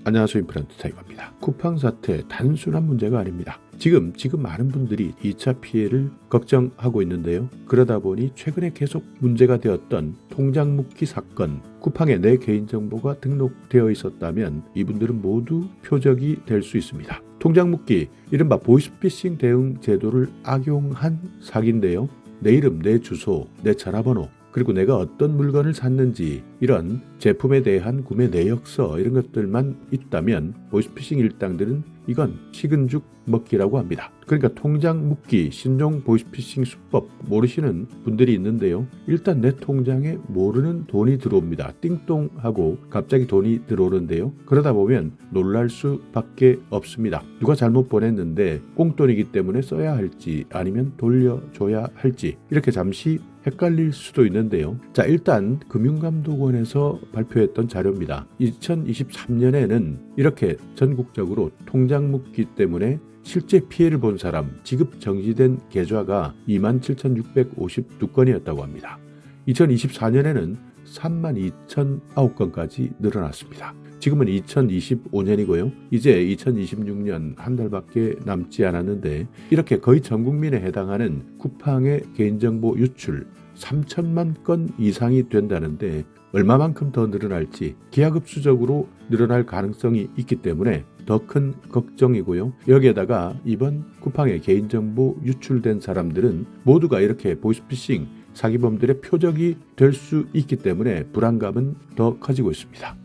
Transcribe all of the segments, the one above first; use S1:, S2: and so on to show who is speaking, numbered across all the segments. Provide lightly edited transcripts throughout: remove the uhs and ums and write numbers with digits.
S1: 안녕하세요. 임플란트 타이거입니다. 쿠팡 사태 단순한 문제가 아닙니다. 지금 많은 분들이 2차 피해를 걱정하고 있는데요. 그러다 보니 최근에 계속 문제가 되었던 통장 묶기 사건, 쿠팡에 내 개인정보가 등록되어 있었다면 이분들은 모두 표적이 될 수 있습니다. 통장 묶기, 이른바 보이스피싱 대응 제도를 악용한 사기인데요. 내 이름, 내 주소, 내 전화번호, 그리고 내가 어떤 물건을 샀는지, 이런 제품에 대한 구매 내역서, 이런 것들만 있다면 보이스피싱 일당들은 이건 식은 죽 먹기라고 합니다. 그러니까 통장 묶기, 신종 보이스피싱 수법 모르시는 분들이 있는데요. 일단 내 통장에 모르는 돈이 들어옵니다. 띵동 하고 갑자기 돈이 들어오는데요. 그러다 보면 놀랄 수밖에 없습니다. 누가 잘못 보냈는데 꽁돈이기 때문에 써야 할지 아니면 돌려줘야 할지 이렇게 잠시 헷갈릴 수도 있는데요. 자, 일단 금융감독원에서 발표했던 자료입니다. 2023년에는 이렇게 전국적으로 통장 묶기 때문에 실제 피해를 본 사람, 지급 정지된 계좌가 27,652건이었다고 합니다. 2024년에는 32,009건까지 늘어났습니다. 지금은 2025년이고요. 이제 2026년 한 달밖에 남지 않았는데 이렇게 거의 전 국민에 해당하는 쿠팡의 개인정보 유출 3천만 건 이상이 된다는데 얼마만큼 더 늘어날지 기하급수적으로 늘어날 가능성이 있기 때문에 더 큰 걱정이고요. 여기에다가 이번 쿠팡의 개인정보 유출된 사람들은 모두가 이렇게 보이스피싱 사기범들의 표적이 될 수 있기 때문에 불안감은 더 커지고 있습니다.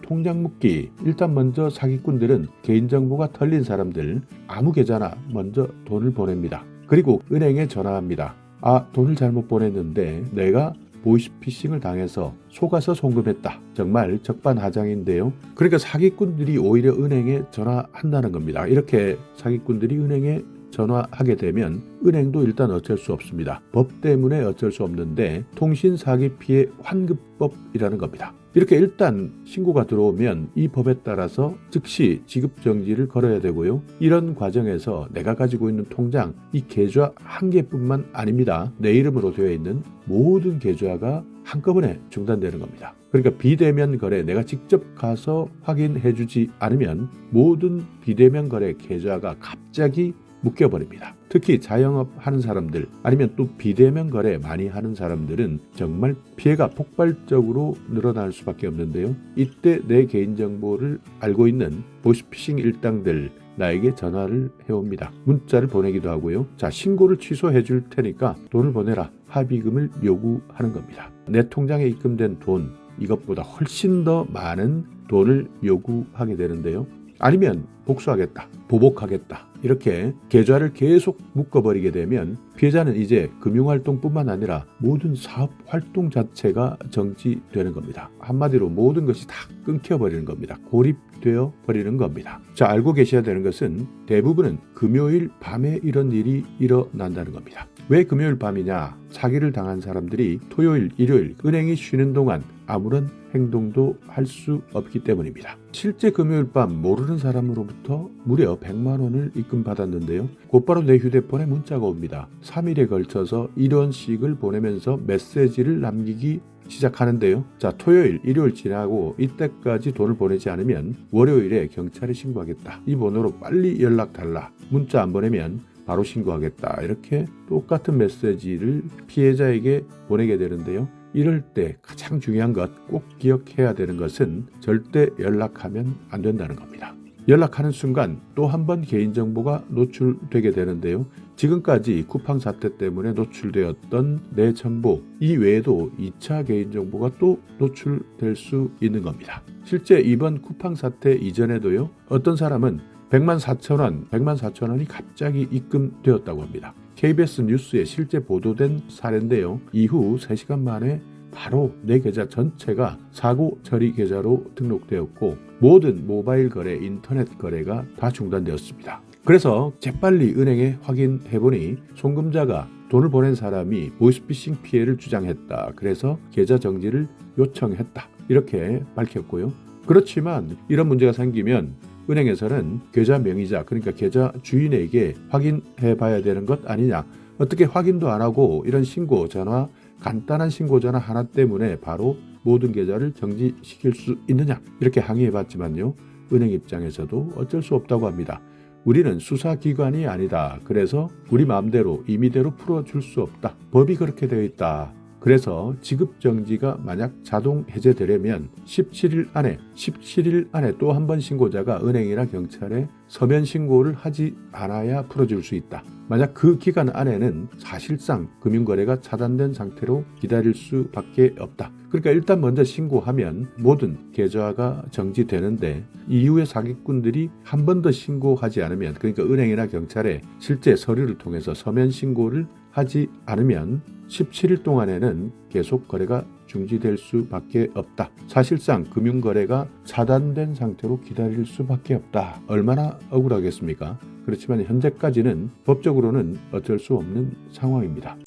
S1: 통장 묶기, 일단 먼저 사기꾼들은 개인정보가 털린 사람들 아무 계좌나 먼저 돈을 보냅니다. 그리고 은행에 전화합니다. 돈을 잘못 보냈는데 내가 보이스피싱을 당해서 속아서 송금했다. 정말 적반하장인데요. 그러니까 사기꾼들이 오히려 은행에 전화한다는 겁니다. 이렇게 사기꾼들이 은행에 전화하게 되면 은행도 일단 어쩔 수 없습니다. 법 때문에 어쩔 수 없는데 통신사기 피해 환급법이라는 겁니다. 이렇게 일단 신고가 들어오면 이 법에 따라서 즉시 지급정지를 걸어야 되고요. 이런 과정에서 내가 가지고 있는 통장, 이 계좌 한 개뿐만 아닙니다. 내 이름으로 되어 있는 모든 계좌가 한꺼번에 중단되는 겁니다. 그러니까 비대면 거래, 내가 직접 가서 확인해주지 않으면 모든 비대면 거래 계좌가 갑자기 묶여버립니다. 특히 자영업 하는 사람들 아니면 또 비대면 거래 많이 하는 사람들은 정말 피해가 폭발적으로 늘어날 수밖에 없는데요. 이때 내 개인정보를 알고 있는 보이스피싱 일당들 나에게 전화를 해옵니다. 문자를 보내기도 하고요. 자, 신고를 취소해 줄 테니까 돈을 보내라. 합의금을 요구하는 겁니다. 내 통장에 입금된 돈, 이것보다 훨씬 더 많은 돈을 요구하게 되는데요. 아니면 복수하겠다, 보복하겠다, 이렇게 계좌를 계속 묶어버리게 되면 피해자는 이제 금융활동뿐만 아니라 모든 사업활동 자체가 정지되는 겁니다. 한마디로 모든 것이 다 끊겨버리는 겁니다. 고립되어 버리는 겁니다. 자, 알고 계셔야 되는 것은 대부분은 금요일 밤에 이런 일이 일어난다는 겁니다. 왜 금요일 밤이냐? 사기를 당한 사람들이 토요일, 일요일 은행이 쉬는 동안 아무런 행동도 할 수 없기 때문입니다. 실제 금요일 밤 모르는 사람으로부터 무려 100만 원을 입금받았는데요. 곧바로 내 휴대폰에 문자가 옵니다. 3일에 걸쳐서 이런 식을 보내면서 메시지를 남기기 시작하는데요. 자, 토요일, 일요일 지나고 이때까지 돈을 보내지 않으면 월요일에 경찰에 신고하겠다. 이 번호로 빨리 연락 달라. 문자 안 보내면 바로 신고하겠다. 이렇게 똑같은 메시지를 피해자에게 보내게 되는데요. 이럴 때 가장 중요한 것, 꼭 기억해야 되는 것은 절대 연락하면 안 된다는 겁니다. 연락하는 순간 또 한 번 개인정보가 노출되게 되는데요. 지금까지 쿠팡 사태 때문에 노출되었던 내 정보 이외에도 2차 개인정보가 또 노출될 수 있는 겁니다. 실제 이번 쿠팡 사태 이전에도요. 어떤 사람은 100만 4천 원이 갑자기 입금되었다고 합니다. KBS 뉴스에 실제 보도된 사례인데요. 이후 3시간 만에 바로 내 계좌 전체가 사고 처리 계좌로 등록되었고 모든 모바일 거래, 인터넷 거래가 다 중단되었습니다. 그래서 재빨리 은행에 확인해보니 송금자가 돈을 보낸 사람이 보이스피싱 피해를 주장했다. 그래서 계좌 정지를 요청했다. 이렇게 밝혔고요. 그렇지만 이런 문제가 생기면 은행에서는 계좌 명의자, 그러니까 계좌 주인에게 확인해 봐야 되는 것 아니냐. 어떻게 확인도 안 하고 이런 신고 전화, 간단한 신고 전화 하나 때문에 바로 모든 계좌를 정지시킬 수 있느냐 이렇게 항의해봤지만요. 은행 입장에서도 어쩔 수 없다고 합니다. 우리는 수사기관이 아니다. 그래서 우리 마음대로 임의대로 풀어줄 수 없다. 법이 그렇게 되어 있다. 그래서 지급정지가 만약 자동 해제되려면 17일 안에 또 한 번 신고자가 은행이나 경찰에 서면 신고를 하지 않아야 풀어줄 수 있다. 만약 그 기간 안에는 사실상 금융거래가 차단된 상태로 기다릴 수밖에 없다. 그러니까 일단 먼저 신고하면 모든 계좌가 정지되는데 이후에 사기꾼들이 한 번 더 신고하지 않으면, 그러니까 은행이나 경찰에 실제 서류를 통해서 서면 신고를 하지 않으면 17일 동안에는 계속 거래가 중지될 수밖에 없다. 사실상 금융거래가 차단된 상태로 기다릴 수밖에 없다. 얼마나 억울하겠습니까? 그렇지만 현재까지는 법적으로는 어쩔 수 없는 상황입니다.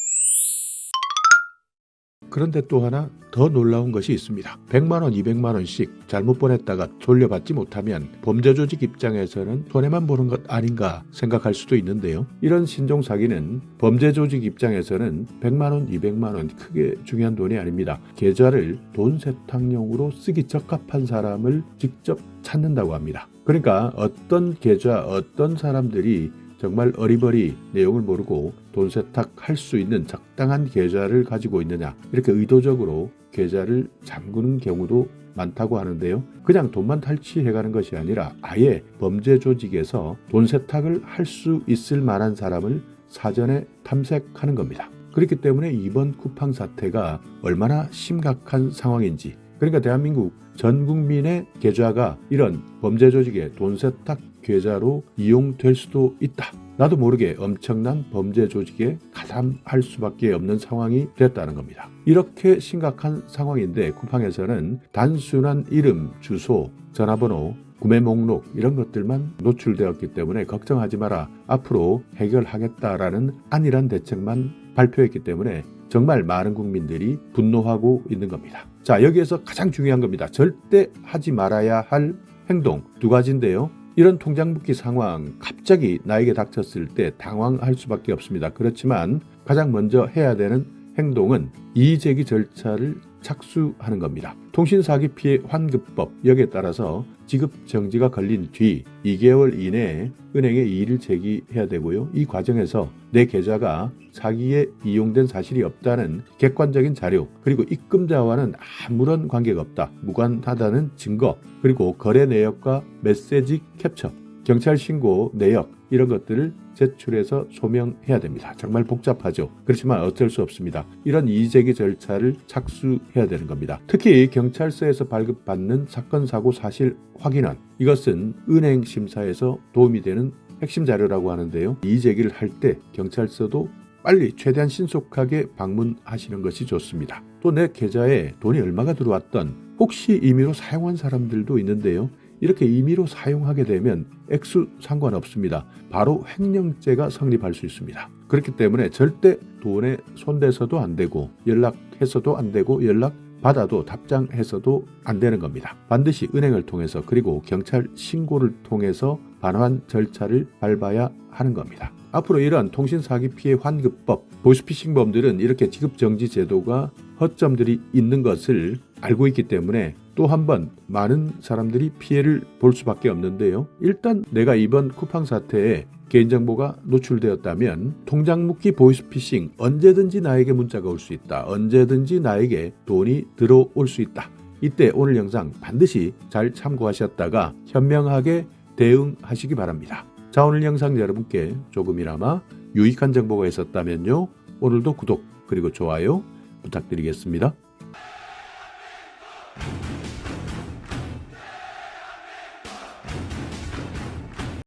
S1: 그런데 또 하나 더 놀라운 것이 있습니다. 100만 원, 200만 원씩 잘못 보냈다가 돌려받지 못하면 범죄 조직 입장에서는 손해만 보는 것 아닌가 생각할 수도 있는데요. 이런 신종 사기는 범죄 조직 입장에서는 100만 원, 200만 원 크게 중요한 돈이 아닙니다. 계좌를 돈 세탁용으로 쓰기 적합한 사람을 직접 찾는다고 합니다. 그러니까 어떤 계좌, 어떤 사람들이 정말 어리버리 내용을 모르고 돈 세탁할 수 있는 적당한 계좌를 가지고 있느냐, 이렇게 의도적으로 계좌를 잠그는 경우도 많다고 하는데요. 그냥 돈만 탈취해가는 것이 아니라 아예 범죄 조직에서 돈 세탁을 할 수 있을 만한 사람을 사전에 탐색하는 겁니다. 그렇기 때문에 이번 쿠팡 사태가 얼마나 심각한 상황인지, 그러니까 대한민국 전 국민의 계좌가 이런 범죄 조직의 돈 세탁 계좌로 이용될 수도 있다. 나도 모르게 엄청난 범죄 조직에 가담할 수밖에 없는 상황이 됐다는 겁니다. 이렇게 심각한 상황인데 쿠팡에서는 단순한 이름, 주소, 전화번호, 구매 목록 이런 것들만 노출되었기 때문에 걱정하지 마라. 앞으로 해결하겠다라는 안일한 대책만 발표했기 때문에 정말 많은 국민들이 분노하고 있는 겁니다. 자, 여기에서 가장 중요한 겁니다. 절대 하지 말아야 할 행동 두 가지인데요. 이런 통장 묶기 상황 갑자기 나에게 닥쳤을 때 당황할 수밖에 없습니다. 그렇지만 가장 먼저 해야 되는 행동은 이의제기 절차를 착수하는 겁니다. 통신사기 피해 환급법 여기에 따라서 지급 정지가 걸린 뒤 2개월 이내에 은행에 이의를 제기해야 되고요. 이 과정에서 내 계좌가 사기에 이용된 사실이 없다는 객관적인 자료, 그리고 입금자와는 아무런 관계가 없다, 무관하다는 증거, 그리고 거래 내역과 메시지 캡처, 경찰 신고 내역 이런 것들을 제출해서 소명해야 됩니다. 정말 복잡하죠. 그렇지만 어쩔 수 없습니다. 이런 이의제기 절차를 착수해야 되는 겁니다. 특히 경찰서에서 발급받는 사건 사고 사실 확인안, 이것은 은행 심사에서 도움이 되는 핵심 자료라고 하는데요. 이의제기를 할 때 경찰서도 빨리 최대한 신속하게 방문하시는 것이 좋습니다. 또 내 계좌에 돈이 얼마가 들어왔던, 혹시 임의로 사용한 사람들도 있는데요. 이렇게 임의로 사용하게 되면 액수 상관없습니다. 바로 횡령죄가 성립할 수 있습니다. 그렇기 때문에 절대 돈에 손대서도 안 되고 연락해서도 안 되고 연락받아도 답장해서도 안 되는 겁니다. 반드시 은행을 통해서 그리고 경찰 신고를 통해서 반환 절차를 밟아야 하는 겁니다. 앞으로 이러한 통신사기 피해 환급법, 보이스피싱범들은 이렇게 지급정지 제도가 허점들이 있는 것을 알고 있기 때문에 또 한 번 많은 사람들이 피해를 볼 수밖에 없는데요. 일단 내가 이번 쿠팡 사태에 개인정보가 노출되었다면 통장 묶기 보이스피싱 언제든지 나에게 문자가 올 수 있다. 언제든지 나에게 돈이 들어올 수 있다. 이때 오늘 영상 반드시 잘 참고하셨다가 현명하게 대응하시기 바랍니다. 자, 오늘 영상 여러분께 조금이나마 유익한 정보가 있었다면요. 오늘도 구독 그리고 좋아요 부탁드리겠습니다.